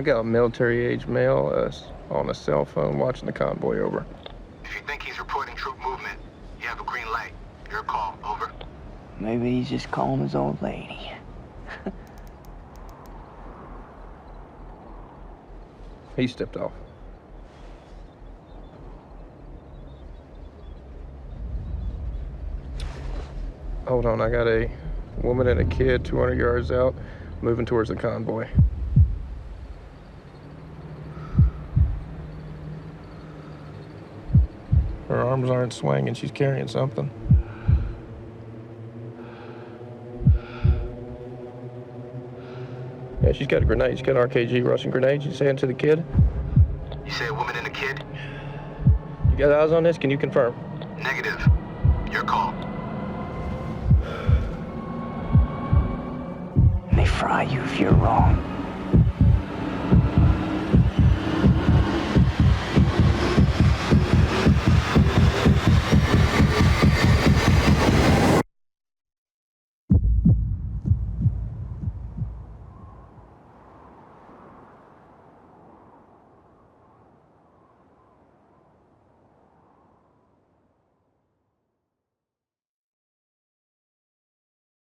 I got a military-age male on a cell phone watching the convoy over. If you think he's reporting troop movement, you have a green light. Your call, over. Maybe he's just calling his old lady. He stepped off. Hold on, I got a woman and a kid 200 yards out, moving towards the convoy. Her arms aren't swinging, she's carrying something. Yeah, she's got a grenade. She's got an RKG Russian grenade. She's saying to the kid. You say a woman and a kid? You got eyes on this? Can you confirm? Negative. Your call. They fry you if you're wrong.